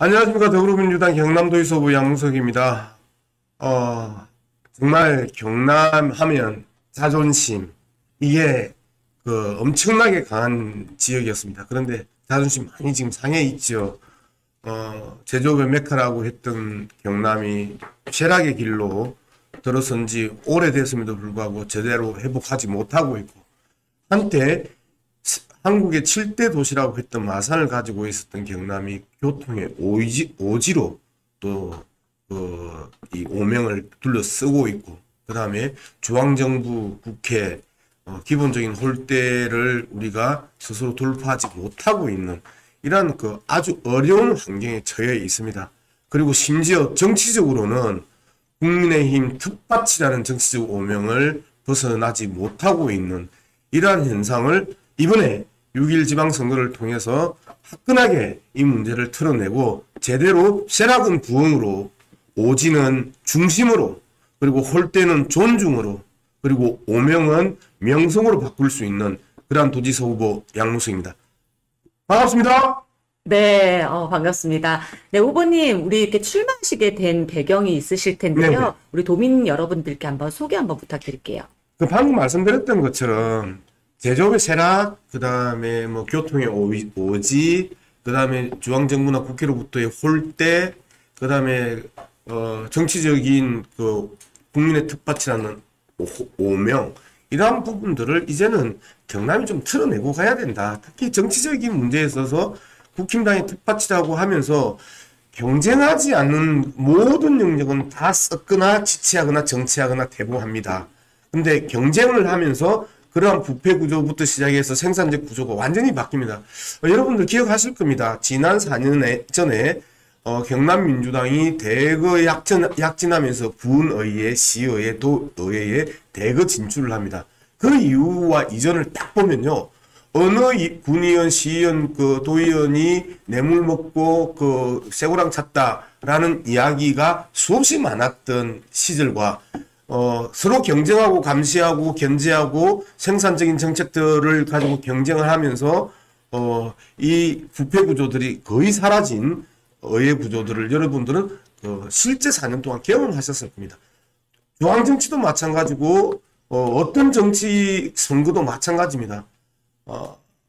안녕하십니까. 더불어민주당 경남도의서 후보 양문석입니다. 정말 경남 하면 자존심, 이게 엄청나게 강한 지역이었습니다. 그런데 자존심 많이 지금 상해 있죠. 제조업의 메카라고 했던 경남이 쇠락의 길로 들어선 지 오래됐음에도 불구하고 제대로 회복하지 못하고 있고, 한때 한국의 7대 도시라고 했던 마산을 가지고 있었던 경남이 교통의 오지로 또 이 오명을 둘러쓰고 있고, 그 다음에 중앙정부, 국회, 기본적인 홀대를 우리가 스스로 돌파하지 못하고 있는 이러한 아주 어려운 환경에 처해 있습니다. 그리고 심지어 정치적으로는 국민의힘 텃밭이라는 정치적 오명을 벗어나지 못하고 있는 이러한 현상을 이번에 6.1 지방선거를 통해서 화끈하게 이 문제를 털어내고, 제대로 쇠락은 부흥으로, 오지는 중심으로, 그리고 홀대는 존중으로, 그리고 오명은 명성으로 바꿀 수 있는 그러한 도지사 후보 양문석입니다. 반갑습니다. 네, 반갑습니다. 네, 후보님, 우리 이렇게 출마하시게 된 배경이 있으실 텐데요. 네네. 우리 도민 여러분들께 한번 소개 한번 부탁드릴게요. 방금 말씀드렸던 것처럼 제조업의 쇠락, 그 다음에 뭐 교통의 오지, 그 다음에 중앙정부나 국회로부터의 홀대, 그 다음에 정치적인 국민의 텃밭이라는 오명, 이러한 부분들을 이제는 경남이 좀 틀어내고 가야 된다. 특히 정치적인 문제에 있어서 국힘당의 텃밭이라고 하면서 경쟁하지 않는 모든 영역은 다 썩거나 지치하거나 정치하거나 퇴보합니다. 근데 경쟁을 하면서 그러한 부패 구조부터 시작해서 생산적 구조가 완전히 바뀝니다. 여러분들 기억하실 겁니다. 지난 4년 전에 경남민주당이 대거 약진하면서 군의회, 시의회, 도의회에 대거 진출을 합니다. 그 이후와 이전을 딱 보면요, 어느 군의원, 시의원, 도의원이 뇌물 먹고 쇠고랑 찼다라는 이야기가 수없이 많았던 시절과 서로 경쟁하고 감시하고 견제하고 생산적인 정책들을 가지고 경쟁을 하면서 이 부패 구조들이 거의 사라진 의회 구조들을 여러분들은 실제 4년 동안 경험하셨을 겁니다. 중앙정치도 마찬가지고 어떤 정치 선거도 마찬가지입니다.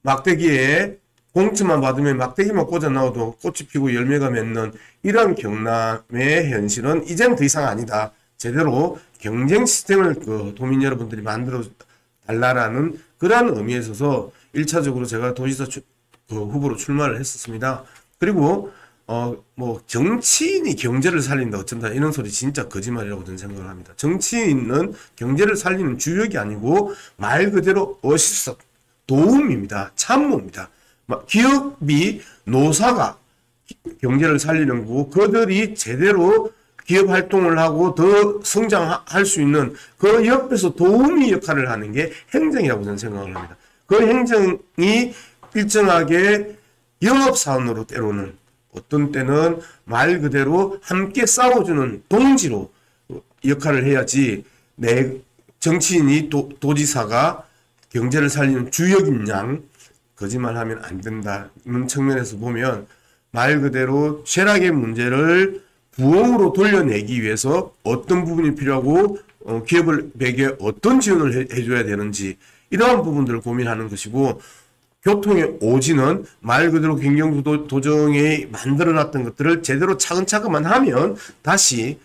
막대기에 공천만 받으면 막대기만 꽂아 넣어도 꽃이 피고 열매가 맺는 이런 경남의 현실은 이젠 더 이상 아니다. 제대로 경쟁 시스템을 도민 여러분들이 만들어 달라라는 그러한 의미에 있어서 1차적으로 제가 도지사 후보로 출마를 했었습니다. 그리고 뭐 정치인이 경제를 살린다 어쩐다 이런 소리 진짜 거짓말이라고 저는 생각을 합니다. 정치인은 경제를 살리는 주역이 아니고 말 그대로 어시스트, 도움입니다. 참모입니다. 기업이, 노사가 경제를 살리는 거고, 그들이 제대로 기업 활동을 하고 더 성장할 수 있는 그 옆에서 도우미 역할을 하는 게 행정이라고 저는 생각을 합니다. 그 행정이 일정하게 영업사원으로, 때로는 어떤 때는 말 그대로 함께 싸워주는 동지로 역할을 해야지, 내 정치인이 도지사가 경제를 살리는 주역인 양 거짓말하면 안 된다는 측면에서 보면, 말 그대로 쇠락의 문제를 부흥으로 돌려내기 위해서 어떤 부분이 필요하고 기업에게 어떤 지원을 해줘야 되는지, 이러한 부분들을 고민하는 것이고, 교통의 오지는 말 그대로 경경도정에 만들어놨던 것들을 제대로 차근차근만 하면 다시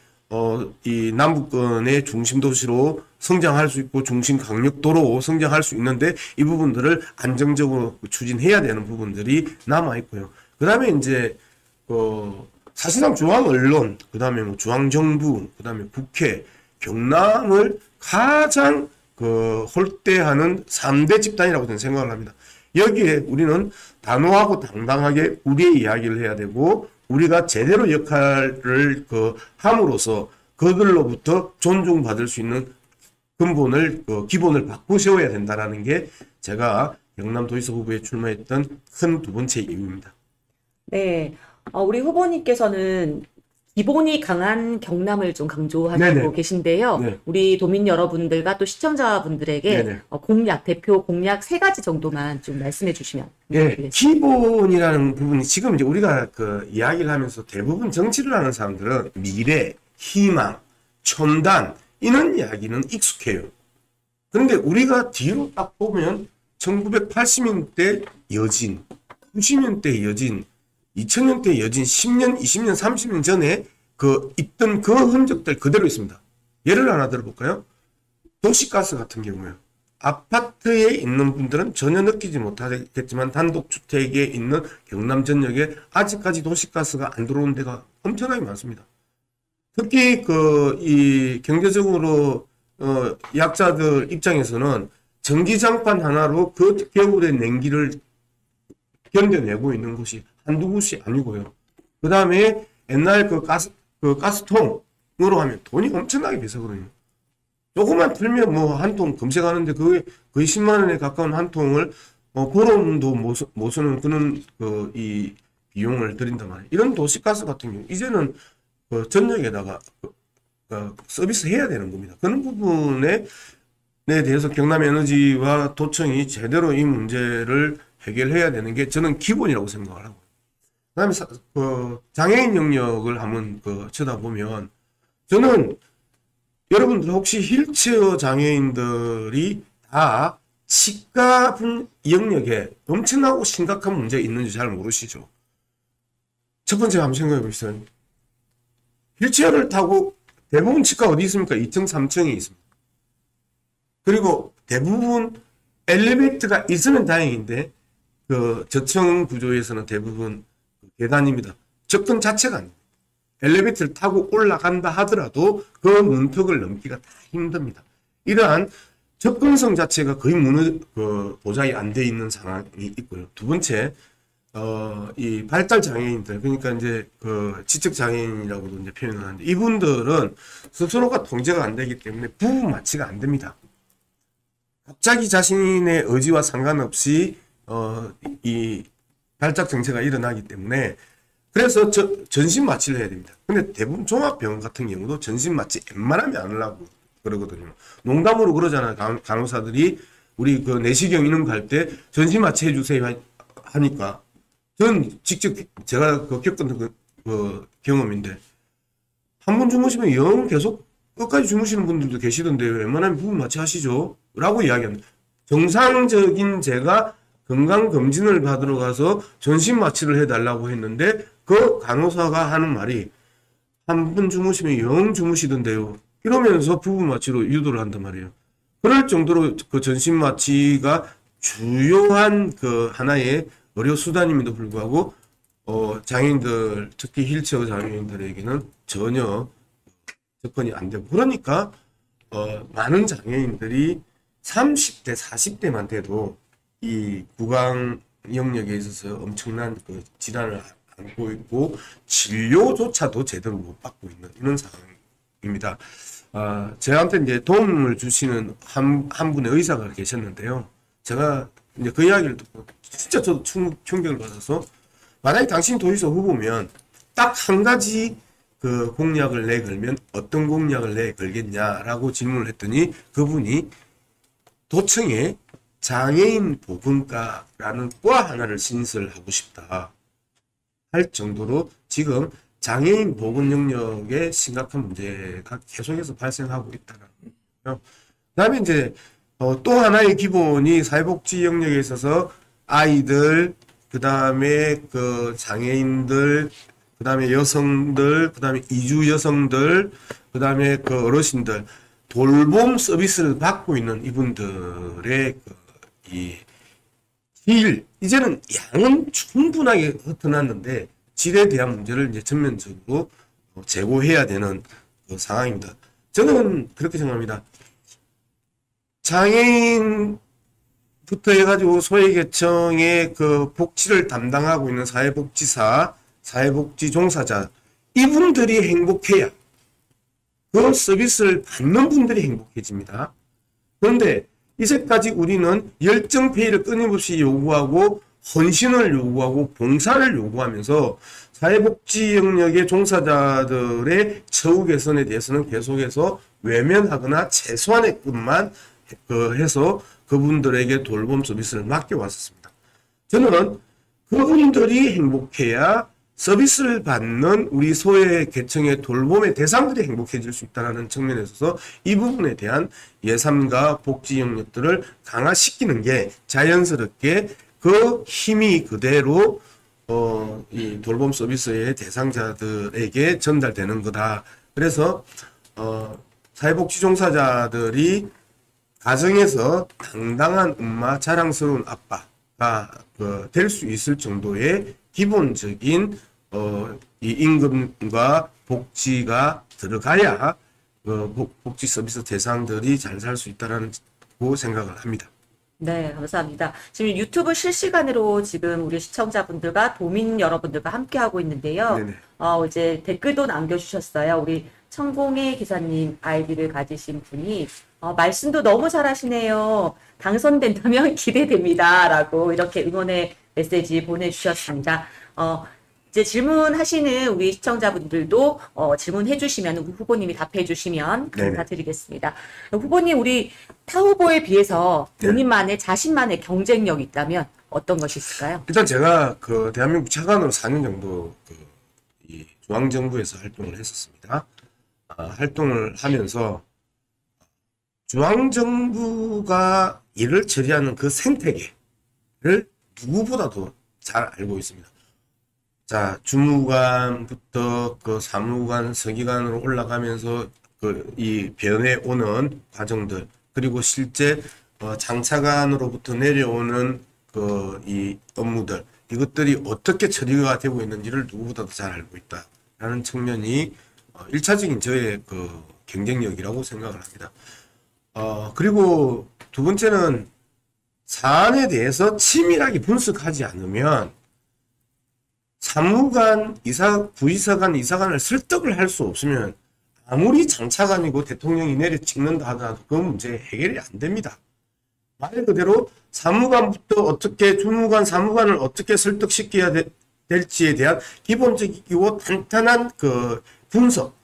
이 남북권의 중심 도시로 성장할 수 있고 중심 강력도로 성장할 수 있는데, 이 부분들을 안정적으로 추진해야 되는 부분들이 남아 있고요. 그 다음에 이제 사실상 중앙 언론, 그 다음에 뭐 중앙 정부, 그 다음에 국회, 경남을 가장 홀대하는 3대 집단이라고 저는 생각을 합니다. 여기에 우리는 단호하고 당당하게 우리의 이야기를 해야 되고, 우리가 제대로 역할을 함으로써 그들로부터 존중받을 수 있는 근본을, 기본을 바꾸 세워야 된다라는 게 제가 경남도지사 후보에 출마했던 큰 두 번째 이유입니다. 네, 우리 후보님께서는 기본이 강한 경남을 좀 강조하시고 네네. 계신데요. 네. 우리 도민 여러분들과 또 시청자분들에게 네네. 대표 공약 세 가지 정도만 좀 말씀해 주시면 예, 감사드리겠습니다. 기본이라는 부분이 지금 이제 우리가 그 이야기를 하면서 대부분 정치를 하는 사람들은 미래, 희망, 첨단 이런 이야기는 익숙해요. 그런데 우리가 뒤로 딱 보면 1980년대 여진, 90년대 여진, 2000년대 여진, 10년, 20년, 30년 전에 그 있던 그 흔적들 그대로 있습니다. 예를 하나 들어볼까요? 도시가스 같은 경우에요. 아파트에 있는 분들은 전혀 느끼지 못하겠지만 단독주택에 있는 경남 전역에 아직까지 도시가스가 안 들어오는 데가 엄청나게 많습니다. 특히 이 경제적으로 약자들 입장에서는 전기장판 하나로 그 겨울의 냉기를 견뎌내고 있는 곳이 한두 곳이 아니고요. 그 다음에 옛날 그 가스통으로 하면 돈이 엄청나게 비싸거든요. 조금만 틀면 뭐 한 통 검색하는데 그게 거의 10만 원에 가까운 한 통을 보름도 못 쓰는 그런 이 비용을 들인단 말이에요. 이런 도시가스 같은 경우 이제는 전역에다가 서비스 해야 되는 겁니다. 그런 부분에 대해서 경남에너지와 도청이 제대로 이 문제를 해결해야 되는 게 저는 기본이라고 생각을 하고. 그다음에 장애인 영역을 한번 쳐다보면 저는 여러분들 혹시 휠체어 장애인들이 다 치과 영역에 엄청나고 심각한 문제가 있는지 잘 모르시죠? 첫 번째 한번 생각해 보시죠. 휠체어를 타고 대부분 치과 어디 있습니까? 2층, 3층에 있습니다. 그리고 대부분 엘리베이터가 있으면 다행인데 저층 구조에서는 대부분 계단입니다. 접근 자체가 안 돼요. 엘리베이터를 타고 올라간다 하더라도 그 문턱을 넘기가 다 힘듭니다. 이러한 접근성 자체가 거의 보장이 안 돼 있는 상황이 있고요. 두 번째, 이 발달 장애인들, 그러니까 이제 지적 장애인이라고도 이제 표현을 하는데 이분들은 스스로가 통제가 안 되기 때문에 부분 마취가 안 됩니다. 갑자기 자신의 의지와 상관없이 이 발작 정체가 일어나기 때문에 그래서 전신 마취를 해야 됩니다. 근데 대부분 종합병원 같은 경우도 전신 마취 웬만하면 안 하려고 그러거든요. 농담으로 그러잖아요. 간호사들이 우리 내시경 이런 거 할 때 전신 마취 해주세요 하니까 전 직접 제가 겪은 경험인데 한 번 주무시면 영 계속 끝까지 주무시는 분들도 계시던데 웬만하면 부분 마취 하시죠? 라고 이야기합니다. 정상적인 제가 건강검진을 받으러 가서 전신 마취를 해달라고 했는데 그 간호사가 하는 말이 한 번 주무시면 영 주무시던데요. 이러면서 부분 마취로 유도를 한단 말이에요. 그럴 정도로 전신 마취가 주요한 하나의 의료 수단임에도 불구하고 장애인들, 특히 휠체어 장애인들에게는 전혀 접근이 안 되고 그러니까 많은 장애인들이 30대, 40대만 돼도 이 구강 영역에 있어서 엄청난 질환을 안고 있고 진료조차도 제대로 못 받고 있는 이런 상황입니다. 저한테 이제 도움을 주시는 한 분의 의사가 계셨는데요. 제가 이제 그 이야기를 듣고 진짜 저도 충격을 받아서 만약에 당신이 도지사 후보면 딱 한 가지 공약을 내걸면 어떤 공약을 내걸겠냐라고 질문을 했더니 그분이 도청에 장애인 보건과라는 과 하나를 신설하고 싶다 할 정도로 지금 장애인 보건 영역에 심각한 문제가 계속해서 발생하고 있다는 거예요. 그다음에 이제 또 하나의 기본이 사회복지 영역에 있어서 아이들, 그다음에 장애인들, 그다음에 여성들, 그다음에 이주 여성들, 그다음에 어르신들 돌봄 서비스를 받고 있는 이분들의 이제는 양은 충분하게 흩어났는데 질에 대한 문제를 이제 전면적으로 제고해야 되는 상황입니다. 저는 그렇게 생각합니다. 장애인부터 해가지고 소외계층의 복지를 담당하고 있는 사회복지사, 사회복지 종사자 이분들이 행복해야 그 서비스를 받는 분들이 행복해집니다. 그런데 이제까지 우리는 열정페이를 끊임없이 요구하고 헌신을 요구하고 봉사를 요구하면서 사회복지 영역의 종사자들의 처우 개선에 대해서는 계속해서 외면하거나 최소한의 것만 해서 그분들에게 돌봄 서비스를 맡겨왔었습니다. 저는 그분들이 행복해야 서비스를 받는 우리 소외 계층의 돌봄의 대상들이 행복해질 수 있다는 측면에 있어서 이 부분에 대한 예산과 복지 영역들을 강화시키는 게 자연스럽게 그 힘이 그대로 이 돌봄 서비스의 대상자들에게 전달되는 거다. 그래서 사회복지 종사자들이 가정에서 당당한 엄마, 자랑스러운 아빠가 될 수 있을 정도의 기본적인 이 임금과 복지가 들어가야 복지 서비스 대상들이 잘 살 수 있다고 생각을 합니다. 네, 감사합니다. 지금 유튜브 실시간으로 지금 우리 시청자분들과 도민 여러분들과 함께하고 있는데요. 네네. 이제 댓글도 남겨주셨어요. 우리 천공의 기사님 아이디를 가지신 분이 말씀도 너무 잘하시네요. 당선된다면 기대됩니다. 라고 이렇게 응원의 메시지 보내주셨습니다. 이제 질문하시는 우리 시청자분들도 질문해 주시면 후보님이 답해 주시면 감사드리겠습니다. 후보님, 우리 타 후보에 비해서 본인만의 자신만의 경쟁력이 있다면 어떤 것이 있을까요? 일단 제가 그 대한민국 차관으로 4년 정도 이 중앙정부에서 활동을 했었습니다. 활동을 하면서 중앙정부가 일을 처리하는 그 생태계를 누구보다도 잘 알고 있습니다. 자, 주무관부터 그 사무관, 서기관으로 올라가면서 이 변해 오는 과정들, 그리고 실제 장차관으로부터 내려오는 이 업무들, 이것들이 어떻게 처리가 되고 있는지를 누구보다도 잘 알고 있다라는 측면이 1차적인 저의 경쟁력이라고 생각을 합니다. 그리고 두 번째는 사안에 대해서 치밀하게 분석하지 않으면 사무관, 부이사관, 이사관을 설득을 할 수 없으면 아무리 장차관이고 대통령이 내려찍는다 하더라도 그 문제 해결이 안 됩니다. 말 그대로 사무관부터 어떻게 주무관, 사무관을 어떻게 설득시켜야 될지에 대한 기본적이고 탄탄한 분석,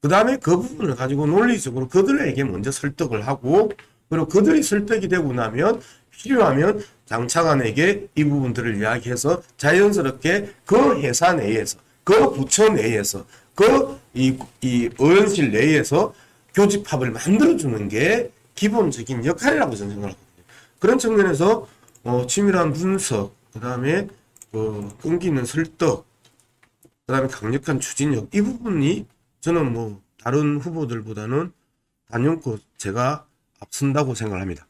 그 다음에 그 부분을 가지고 논리적으로 그들에게 먼저 설득을 하고, 그리고 그들이 설득이 되고 나면 필요하면 장차관에게 이 부분들을 이야기해서 자연스럽게 그 회사 내에서, 그 부처 내에서, 이 의원실 내에서 교집합을 만들어주는 게 기본적인 역할이라고 저는 생각하거든요. 그런 측면에서 치밀한 분석, 그 다음에 끈기 있는 설득, 그 다음에 강력한 추진력, 이 부분이 저는 다른 후보들보다는 단연코 제가 앞선다고 생각을 합니다.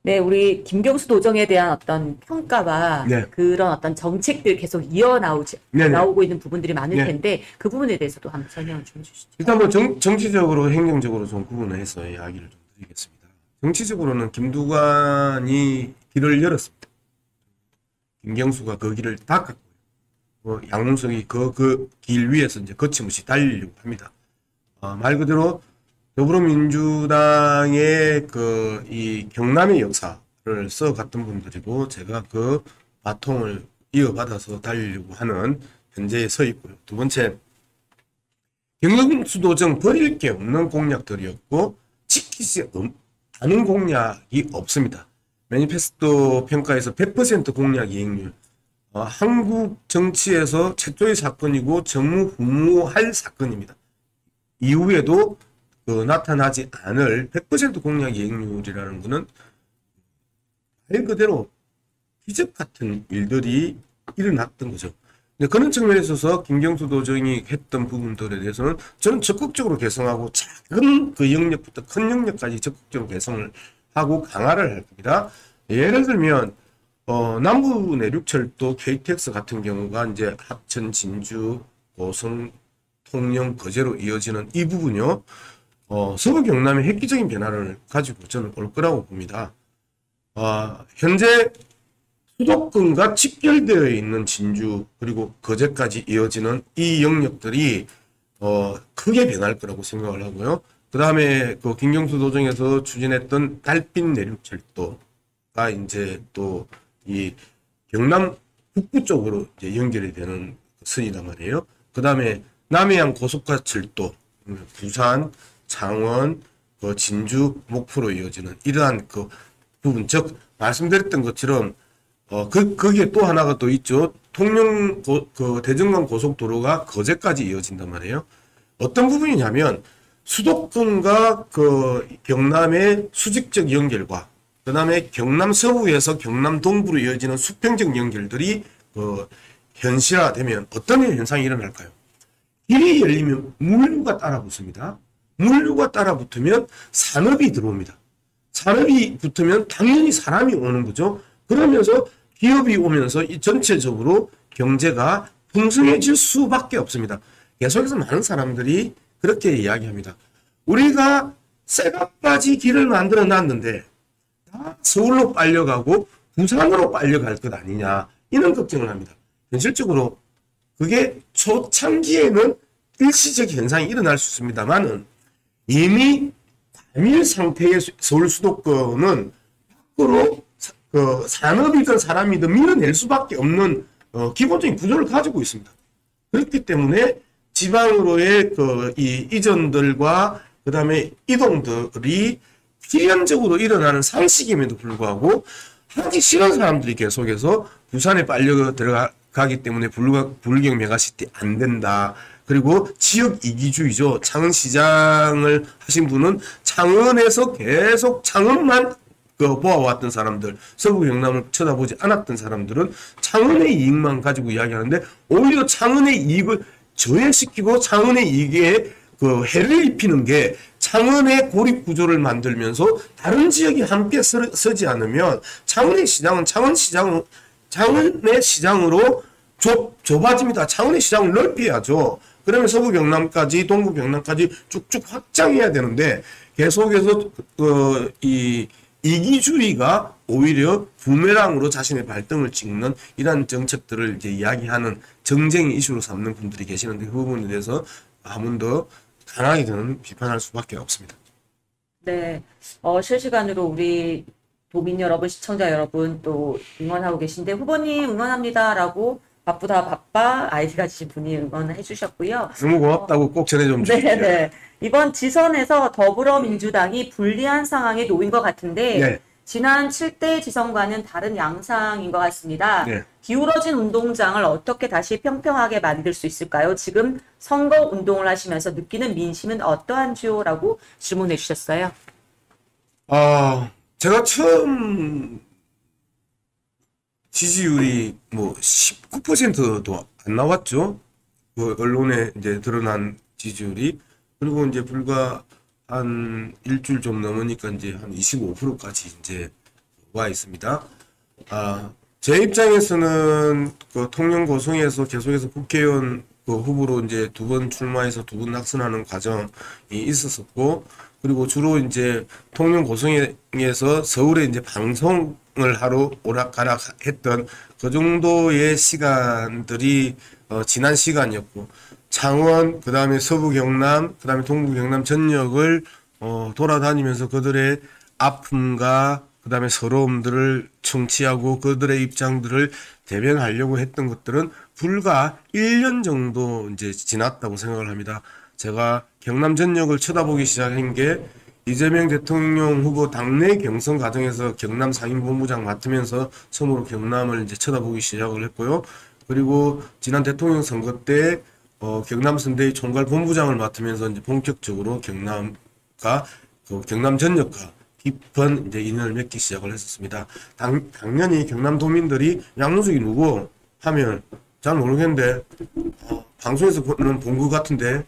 네, 우리 김경수 도정에 대한 어떤 평가와 그런 어떤 정책들 계속 나오고 있는 부분들이 많을 텐데 그 부분에 대해서도 한번 설명을 좀 해주시죠. 일단 정치적으로 행정적으로 좀 구분을 해서 이야기를 좀 드리겠습니다. 정치적으로는 김두관이 길을 열었습니다. 김경수가 그 길을 닦았고요. 양문석이 그 길 위에서 이제 거침없이 달리려고 합니다. 말 그대로 더불어민주당의 이 경남의 역사를 써갔던 분들이고, 제가 그 바통을 이어받아서 달리려고 하는 현재에 서 있고요. 두 번째, 김경수 도정 버릴 게 없는 공약들이었고, 지키지 않은 공약이 없습니다. 매니페스토 평가에서 100% 공약 이행률, 한국 정치에서 최초의 사건이고 전무후무할 사건입니다. 이후에도 나타나지 않을 100% 공약 이행률이라는 것은 말 그대로 기적 같은 일들이 일어났던 거죠. 근데 그런 측면에 있어서 김경수 도정이 했던 부분들에 대해서는 저는 적극적으로 개선하고, 작은 그 영역부터 큰 영역까지 적극적으로 개선을 하고 강화를 할 겁니다. 예를 들면 남부 내륙철도 KTX 같은 경우가 이제 합천, 진주, 고성, 통영, 거제로 이어지는 이 부분이요. 서부 경남의 획기적인 변화를 가지고 저는 올 거라고 봅니다. 현재 수도권과 직결되어 있는 진주 그리고 거제까지 이어지는 이 영역들이 크게 변할 거라고 생각을 하고요. 그 다음에 김경수 도정에서 추진했던 달빛 내륙철도가 이제 또 이 경남 북부 쪽으로 이제 연결이 되는 선이란 말이에요. 그 다음에 남해안 고속가철도, 부산, 창원, 진주, 목포로 이어지는 이러한 그 부분, 즉 말씀드렸던 것처럼 거기에 또 하나가 또 있죠. 대전간 고속도로가 거제까지 이어진단 말이에요. 어떤 부분이냐면 수도권과 그 경남의 수직적 연결과 그 다음에 경남 서부에서 경남 동부로 이어지는 수평적 연결들이 현실화되면 어떤 현상이 일어날까요? 길이 열리면 물류가 따라 붙습니다. 물류가 따라 붙으면 산업이 들어옵니다. 산업이 붙으면 당연히 사람이 오는 거죠. 그러면서 기업이 오면서 이 전체적으로 경제가 풍성해질 수밖에 없습니다. 계속해서 많은 사람들이 그렇게 이야기합니다. 우리가 새각바지 길을 만들어 놨는데 다 서울로 빨려가고 부산으로 빨려갈 것 아니냐, 이런 걱정을 합니다. 현실적으로 그게 초창기에는 일시적 현상이 일어날 수 있습니다만은 이미 과밀 상태의 서울 수도권은 밖으로 산업이든 사람이든 밀어낼 수밖에 없는 기본적인 구조를 가지고 있습니다. 그렇기 때문에 지방으로의 이 이전들과 그 다음에 이동들이 필연적으로 일어나는 상식임에도 불구하고 하기 싫은 사람들이 계속해서 부산에 빨려 들어가기 때문에 불경 메가시티 안 된다. 그리고 지역 이기주의죠. 창원시장을 하신 분은 창원에서 계속 창원만 보아왔던 사람들, 서부 경남을 쳐다보지 않았던 사람들은 창원의 이익만 가지고 이야기하는데 오히려 창원의 이익을 저해시키고 창원의 이익에 해를 입히는 게 창원의 고립 구조를 만들면서 다른 지역이 함께 서지 않으면 창원의 시장은 창원의 시장으로 좁아집니다. 창원의 시장을 넓혀야죠. 그러면 서부 경남까지 동부 경남까지 쭉쭉 확장해야 되는데 계속해서 이 이기주의가 오히려 부메랑으로 자신의 발등을 찍는 이러한 정책들을 이제 이야기하는 정쟁의 이슈로 삼는 분들이 계시는데 그 부분에 대해서 한 번 더 강하게 저는 비판할 수밖에 없습니다. 네, 실시간으로 우리 도민 여러분, 시청자 여러분 또 응원하고 계신데 후보님 응원합니다라고 바쁘다 바빠 아이디 가지신 분이 응원해 주셨고요. 너무 고맙다고 꼭 전해 좀 주십시오. 네네. 이번 지선에서 더불어민주당이 불리한 상황에 놓인 것 같은데 네. 지난 7대 지선과는 다른 양상인 것 같습니다. 네. 기울어진 운동장을 어떻게 다시 평평하게 만들 수 있을까요? 지금 선거 운동을 하시면서 느끼는 민심은 어떠한지요? 라고 질문해 주셨어요. 제가 처음 지지율이 뭐 19%도 안 나왔죠. 그 언론에 이제 드러난 지지율이. 그리고 이제 불과 한 일주일 좀 넘으니까 이제 한 25%까지 이제 와 있습니다. 제 입장에서는 그 통영 고성에서 계속해서 국회의원 후보로 이제 2번 출마해서 2번 낙선하는 과정이 있었었고, 그리고 주로 이제 통영 고성에서 서울에 이제 방송을 하러 오락가락 했던 그 정도의 시간들이 지난 시간이었고, 창원, 그 다음에 서부 경남, 그 다음에 동부 경남 전역을 돌아다니면서 그들의 아픔과 그 다음에 서러움들을 청취하고 그들의 입장들을 대변하려고 했던 것들은 불과 1년 정도 이제 지났다고 생각을 합니다. 제가 경남 전역을 쳐다보기 시작한 게 이재명 대통령 후보 당내 경선 과정에서 경남 상임본부장 맡으면서 처음으로 경남을 이제 쳐다보기 시작을 했고요. 그리고 지난 대통령 선거 때 경남 선대위 총괄 본부장을 맡으면서 이제 본격적으로 경남과 경남 전역과 깊은 이제 인연을 맺기 시작을 했었습니다. 당연히 경남도민들이 양문숙이 누구 하면 잘 모르겠는데 방송에서는 본 것 같은데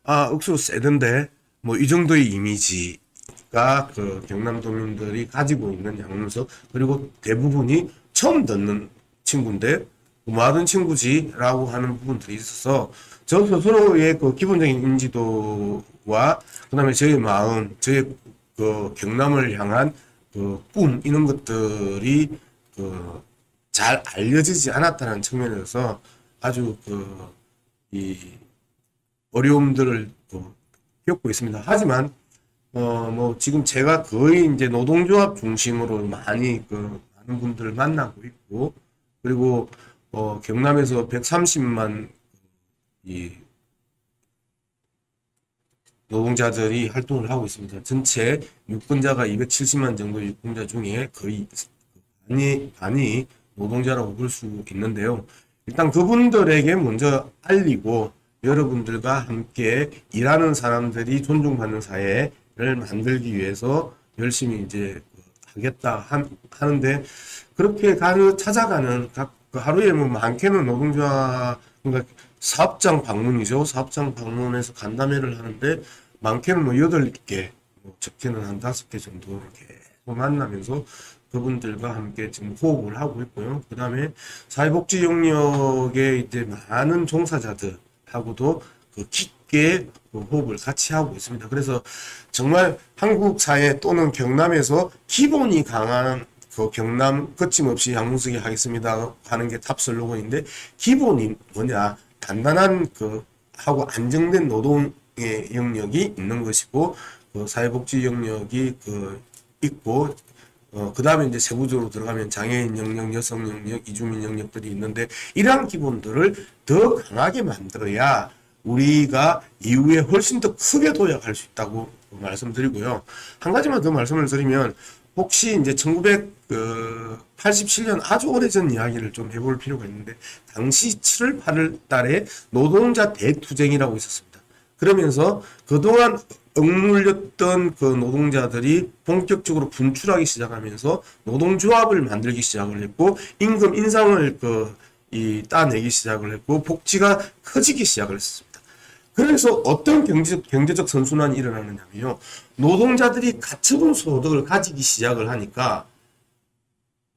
억수로 세던데 뭐 이 정도의 이미지가 그 경남도민들이 가지고 있는 양문석, 그리고 대부분이 처음 듣는 친구인데 뭐 하던 친구지라고 하는 부분들이 있어서 저 스스로의 그 기본적인 인지도와 그다음에 저의 마음, 저의 그 경남을 향한 그 꿈, 이런 것들이 그 잘 알려지지 않았다는 측면에서 아주 이 어려움들을 겪고 있습니다. 하지만 뭐 지금 제가 거의 이제 노동조합 중심으로 많이 많은 분들을 만나고 있고, 그리고 경남에서 130만 이 노동자들이 활동을 하고 있습니다. 전체 유권자가 270만 정도 유권자 중에 거의 반이 노동자라고 볼 수 있는데요. 일단 그분들에게 먼저 알리고 여러분들과 함께 일하는 사람들이 존중받는 사회를 만들기 위해서 열심히 이제 하겠다 하는데 그렇게 찾아가는 그 하루에 뭐 많게는 노동자 그러니까 사업장 방문이죠. 사업장 방문해서 간담회를 하는데 많게는 뭐 8개, 뭐 적게는 한 5개 정도 이렇게 만나면서 그분들과 함께 지금 호흡을 하고 있고요. 그 다음에 사회복지 영역에 이제 많은 종사자들하고도 그 깊게 그 호흡을 같이 하고 있습니다. 그래서 정말 한국 사회 또는 경남에서 기본이 강한 그 경남 거침없이 양문석이 하겠습니다 하는 게 탑 슬로건인데 기본이 뭐냐 단단한 그 하고 안정된 노동의 영역이 있는 것이고 그 사회복지 영역이 그 있고 그 다음에 이제 세부적으로 들어가면 장애인 영역, 여성 영역, 이주민 영역들이 있는데 이러한 기본들을 더 강하게 만들어야 우리가 이후에 훨씬 더 크게 도약할 수 있다고 말씀드리고요. 한 가지만 더 말씀을 드리면 혹시 이제 1987년 아주 오래전 이야기를 좀 해볼 필요가 있는데 당시 7월 8월 달에 노동자 대투쟁이라고 있었습니다. 그러면서 그동안 억눌렸던 그 노동자들이 본격적으로 분출하기 시작하면서 노동조합을 만들기 시작을 했고 임금 인상을 따내기 시작을 했고 복지가 커지기 시작을 했습니다. 그래서 어떤 경제적 선순환이 일어나느냐면요. 노동자들이 가처분 소득을 가지기 시작을 하니까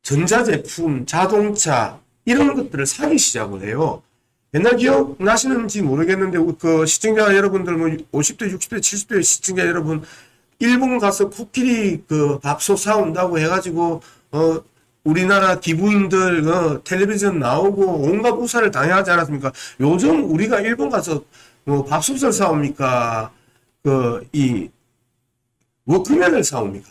전자제품, 자동차 이런 것들을 사기 시작을 해요. 옛날 기억나시는지 모르겠는데 그 시청자 여러분들 뭐 50대, 60대, 70대 시청자 여러분 일본 가서 코끼리 그 밥솥 사온다고 해가지고 우리나라 기부인들 텔레비전 나오고 온갖 우사를 당해하지 않았습니까? 요즘 우리가 일본 가서 뭐 밥솥을 사옵니까? 이 워크맨을 사옵니까?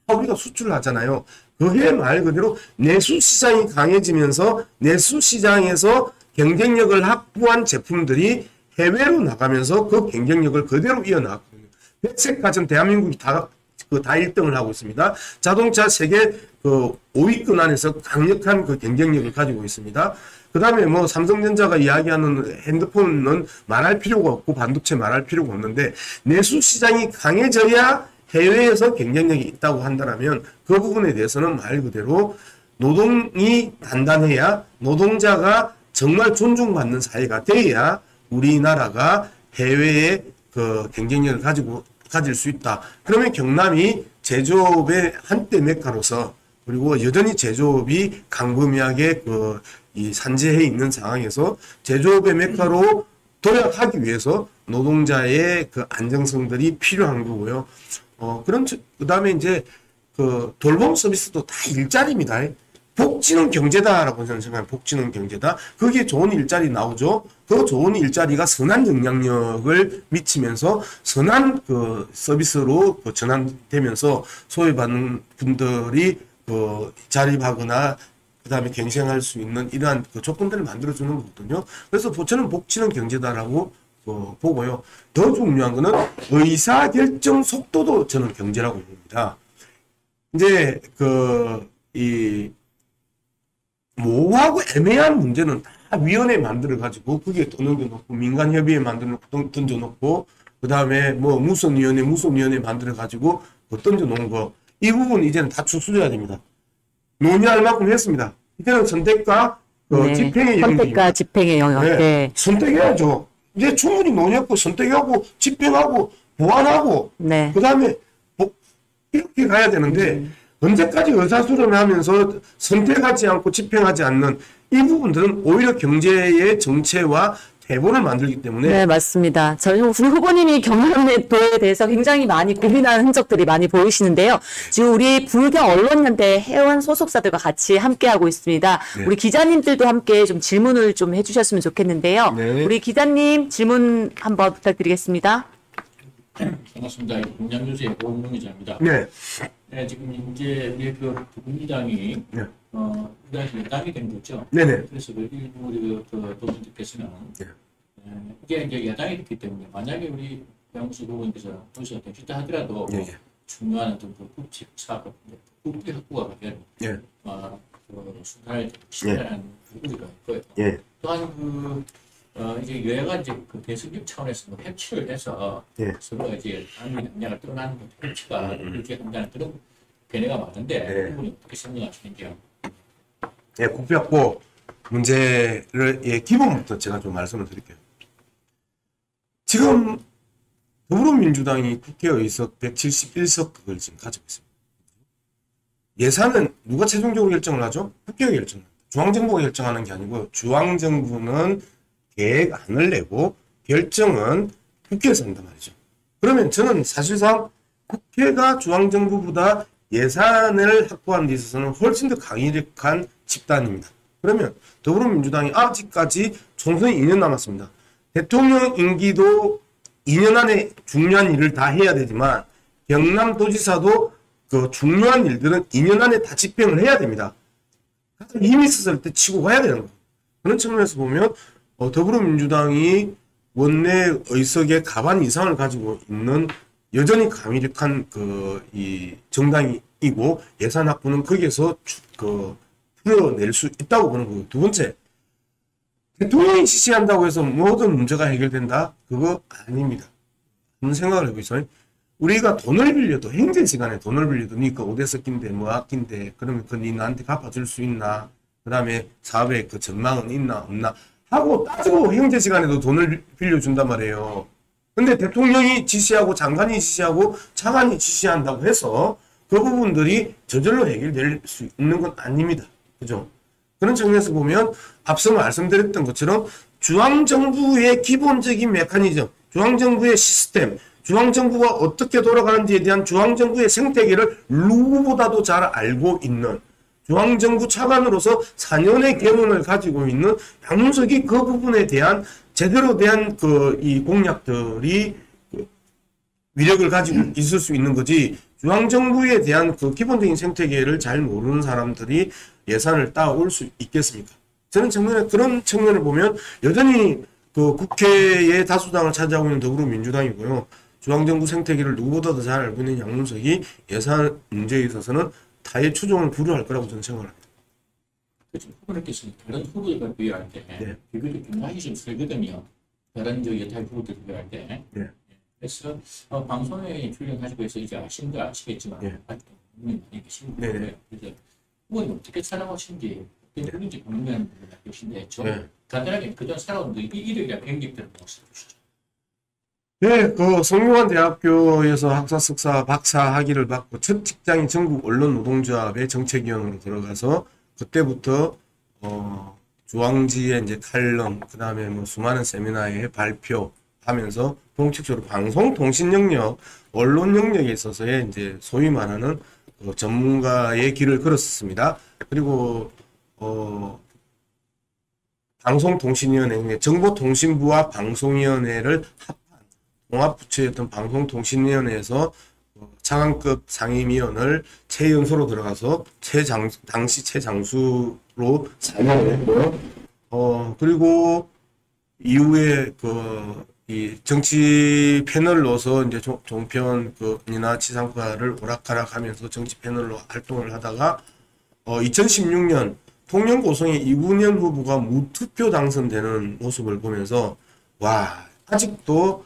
우리가 수출을 하잖아요. 그게 말 그대로 내수 시장이 강해지면서 내수 시장에서 경쟁력을 확보한 제품들이 해외로 나가면서 그 경쟁력을 그대로 이어나갔거든요. 백색가전 대한민국이 다 1등을 하고 있습니다. 자동차 세계 5위권 안에서 강력한 그 경쟁력을 가지고 있습니다. 그 다음에 뭐 삼성전자가 이야기하는 핸드폰은 말할 필요가 없고 반도체 말할 필요가 없는데 내수 시장이 강해져야 해외에서 경쟁력이 있다고 한다면 그 부분에 대해서는 말 그대로 노동이 단단해야 노동자가 정말 존중받는 사회가 돼야 우리나라가 해외에 그 경쟁력을 가질 수 있다. 그러면 경남이 제조업의 한때 메카로서 그리고 여전히 제조업이 광범위하게 이 산재해 있는 상황에서 제조업의 메카로 도약하기 위해서 노동자의 그 안정성들이 필요한 거고요. 그 다음에 이제 돌봄 서비스도 다 일자리입니다. 복지는 경제다라고 저는 생각해요. 복지는 경제다. 거기에 좋은 일자리 나오죠. 그 좋은 일자리가 선한 영향력을 미치면서 선한 그 서비스로 전환되면서 소외받는 분들이 자립하거나 그 다음에 갱생할 수 있는 이러한 그 조건들을 만들어주는 거거든요. 그래서 저는 복지는 경제다라고 보고요. 더 중요한 거는 의사결정 속도도 저는 경제라고 봅니다. 이제 모호하고 애매한 문제는 다 위원회 만들어가지고 그게 더 넘겨놓고 민간협의회 만들어놓고 던져놓고 그 다음에 뭐 무속위원회 만들어가지고 던져놓은 거 이 부분 이제는 다 축소돼야 됩니다. 논의할 만큼 했습니다. 이제는 선택과 집행의 영역입니다. 선택과 집행의 영역. 네. 네. 선택해야죠. 이제 충분히 논의했고 선택하고 집행하고 보완하고 네. 그 다음에 이렇게 가야 되는데 언제까지 의사수렴하면서 선택하지 않고 집행하지 않는 이 부분들은 오히려 경제의 정체와 대본을 만들기 때문에 네, 맞습니다. 저희 후보님이 경남도에 대해서 굉장히 많이 고민하는 흔적들이 많이 보이시는데요. 지금 우리 불경 언론연대 회원 소속사들과 같이 함께하고 있습니다. 네. 우리 기자님들도 함께 좀 질문을 좀 해주셨으면 좋겠는데요. 네. 우리 기자님 질문 한번 부탁드리겠습니다. 반갑습니다. 동양뉴스의 고은용 기자입니다. 네. 네, 지금 이제 우리 그 민주당이 네. 민주당이 여당이 된 거죠. 네네. 그래서 그 일부 우리 그 도민들께서는 네. 이게 이제 여당이 됐기 때문에 만약에 우리 양수 후보님께서 당시에 되셨다 하더라도 예, 예. 중요한 어떤 그 국책 사업, 국비 확보가 되면 예. 그 순환을 실현하는 우리가 있고요. 예. 또한 이제 여야가 이제 그 대승적 차원에서 뭐 협치를 해서 예. 서로 이제 당의 역량을 드러나는 협치가 이렇게 한다는 그런 견해가 많은데 네. 그분이 어떻게 생각하시는지요? 예, 국비확보 문제를 예, 기본부터 제가 좀 말씀을 드릴게요. 지금 더불어민주당이 국회의석 171석을 지금 가지고 있습니다. 예산은 누가 최종적으로 결정을 하죠? 국회가 결정합니다. 중앙정부가 결정하는 게 아니고 중앙정부는 계획안을 내고 결정은 국회에서 한단 말이죠. 그러면 저는 사실상 국회가 중앙정부보다 예산을 확보하는 데 있어서는 훨씬 더 강력한 집단입니다. 그러면 더불어민주당이 아직까지 총선이 2년 남았습니다. 대통령 임기도 2년 안에 중요한 일을 다 해야 되지만 경남도지사도 그 중요한 일들은 2년 안에 다 집행을 해야 됩니다. 힘이 있었을 때 치고 가야 되는 거예요. 그런 측면에서 보면 더불어민주당이 원내 의석의 가반 이상을 가지고 있는 여전히 강력한 이 정당이고 예산 확보는 거기에서 풀어낼 수 있다고 보는 거고, 두 번째, 대통령이 지시한다고 해서 모든 문제가 해결된다? 그거 아닙니다. 한번 생각을 해보세요. 우리가 돈을 빌려도, 행정 시간에 돈을 빌려도 니까 어디서 낀데 뭐 아낀데 그러면 니 나한테 갚아줄 수 있나? 그 다음에 사업에 그 전망은 있나 없나? 하고 따지고 행정 시간에도 돈을 빌려준단 말이에요. 근데 대통령이 지시하고 장관이 지시하고 차관이 지시한다고 해서 그 부분들이 저절로 해결될 수 있는 건 아닙니다. 그죠? 그런 측면에서 보면 앞서 말씀드렸던 것처럼 중앙정부의 기본적인 메커니즘, 중앙정부의 시스템, 중앙정부가 어떻게 돌아가는지에 대한 중앙정부의 생태계를 누구보다도 잘 알고 있는 중앙정부 차관으로서 4년의 경험을 가지고 있는 양문석이 그 부분에 대한 제대로 대한 이 공약들이 위력을 가지고 있을 수 있는 거지, 중앙정부에 대한 그 기본적인 생태계를 잘 모르는 사람들이 예산을 따올 수 있겠습니까? 저는 그런 측면을 보면 여전히 그 국회의 다수당을 차지하고 있는 더불어민주당이고요. 중앙정부 생태계를 누구보다도 잘 알고 있는 양문석이 예산 문제에 있어서는 타의 추종을 불허할 거라고 저는 생각을 합니다. 그렇죠. 후보님께서 다른 후보들과 비교할 때 네. 비교도 굉장히 좀 세거든요. 다른 여타 후보들 비교할 때. 네. 그래서 방송에 출연하시고 해서 이제 아시겠지만 네. 아직도 분이 많이 계신 네. 거예요. 그래서 후보님 어떻게 살아오신지 어떤 분인지 궁금한 분이 계신데 좀 네. 간단하게 그동안 살아온 이 일이나 병립들을 말씀해 주시죠. 네, 성균관 대학교에서 학사, 석사, 박사 학위를 받고 첫 직장이 전국 언론 노동조합의 정책위원으로 들어가서 그때부터 주황지의 이제 칼럼, 그 다음에 뭐 수많은 세미나에 발표하면서 본격적으로 방송 통신 영역, 언론 영역에 있어서의 이제 소위 말하는 전문가의 길을 걸었습니다. 그리고 방송통신위원회, 정보통신부와 방송위원회를 종합부처였던 방송통신위원회에서 차관급 상임위원을 최연소로 들어가서 당시 최장수로 사임을 했고요. 그리고 이후에 이 정치 패널로서 이제 종편이나 지상파를 오락가락하면서 정치 패널로 활동을 하다가 2016년 통영 고성의 이군현 후보가 무투표 당선되는 모습을 보면서 와, 아직도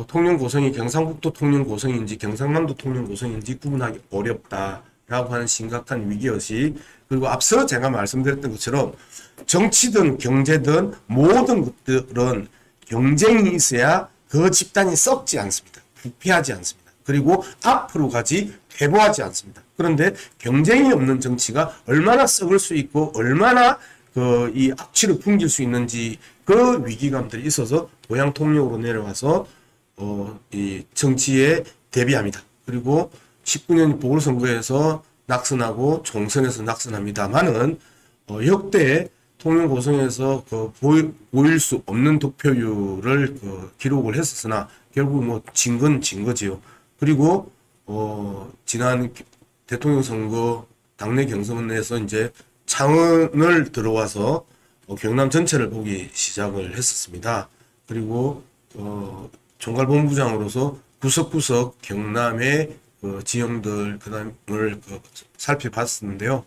통영 고성이 경상북도 통영 고성인지 경상남도 통영 고성인지 구분하기 어렵다라고 하는 심각한 위기의식, 그리고 앞서 제가 말씀드렸던 것처럼 정치든 경제든 모든 것들은 경쟁이 있어야 그 집단이 썩지 않습니다. 부패하지 않습니다. 그리고 앞으로 가지 퇴보하지 않습니다. 그런데 경쟁이 없는 정치가 얼마나 썩을 수 있고 얼마나 이 악취를 풍길 수 있는지 그 위기감들이 있어서 고향 통영으로 내려와서 이 정치에 대비합니다. 그리고 19년 보궐선거에서 낙선하고 총선에서 낙선합니다만은 역대 통영 고성에서 보일 수 없는 득표율을 기록을 했었으나 결국 진 거지요. 그리고 지난 대통령 선거 당내 경선에서 이제 창원을 들어와서 경남 전체를 보기 시작을 했었습니다. 그리고 총괄본부장으로서 구석구석 경남의 지형들 그다음을 살펴봤었는데요.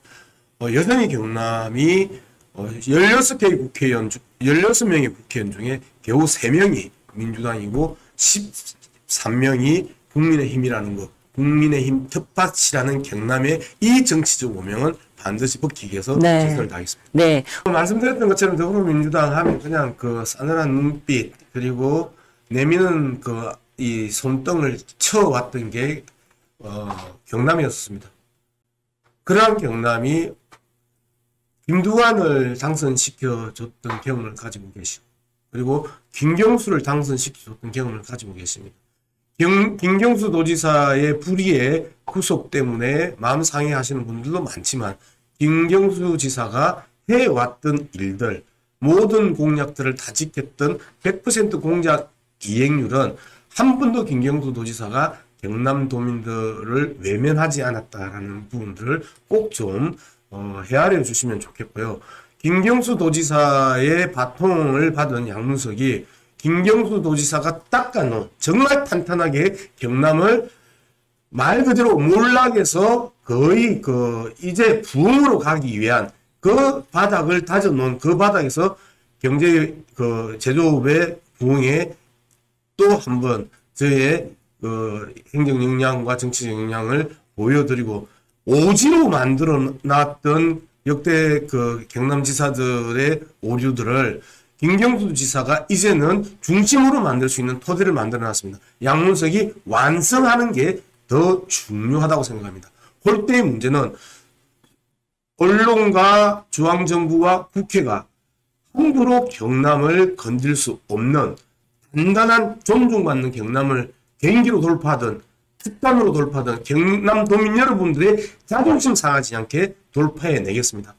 여전히 경남이 16개의 국회의원 16명의 국회의원 중에 겨우 3명이 민주당이고 13명이 국민의힘이라는 것, 국민의힘 텃밭이라는 경남의 이 정치적 오명은 반드시 벗기기 위해서 네. 최선을 다하겠습니다. 네. 말씀드렸던 것처럼 더불어민주당 하면 그냥 그 싸늘한 눈빛 그리고 내미는 이 손등을 쳐왔던 게 경남이었습니다. 그러한 경남이 김두관을 당선시켜줬던 경험을 가지고 계시고 그리고 김경수를 당선시켜줬던 경험을 가지고 계십니다. 김경수 도지사의 불의의 구속 때문에 마음 상해하시는 분들도 많지만 김경수 지사가 해왔던 일들 모든 공약들을 다 지켰던 100% 공약 이행률은 한 번도 김경수 도지사가 경남도민들을 외면하지 않았다라는 부분들을 꼭 좀 헤아려 주시면 좋겠고요. 김경수 도지사의 바통을 받은 양문석이 김경수 도지사가 닦아놓은 정말 탄탄하게 경남을 말 그대로 몰락에서 거의 이제 부흥으로 가기 위한 그 바닥을 다져놓은 그 바닥에서 경제 제조업의 부흥에 또 한번 저의 행정 역량과 정치적 역량을 보여드리고 오지로 만들어 놨던 역대 경남지사들의 오류들을 김경수 지사가 이제는 중심으로 만들 수 있는 토대를 만들어 놨습니다. 양문석이 완성하는 게 더 중요하다고 생각합니다. 홀대의 문제는 언론과 중앙정부와 국회가 함부로 경남을 건들 수 없는 단단한 존중받는 경남을 개인기로 돌파하든 특단으로 돌파하든 경남도민 여러분들의 자존심 상하지 않게 돌파해내겠습니다.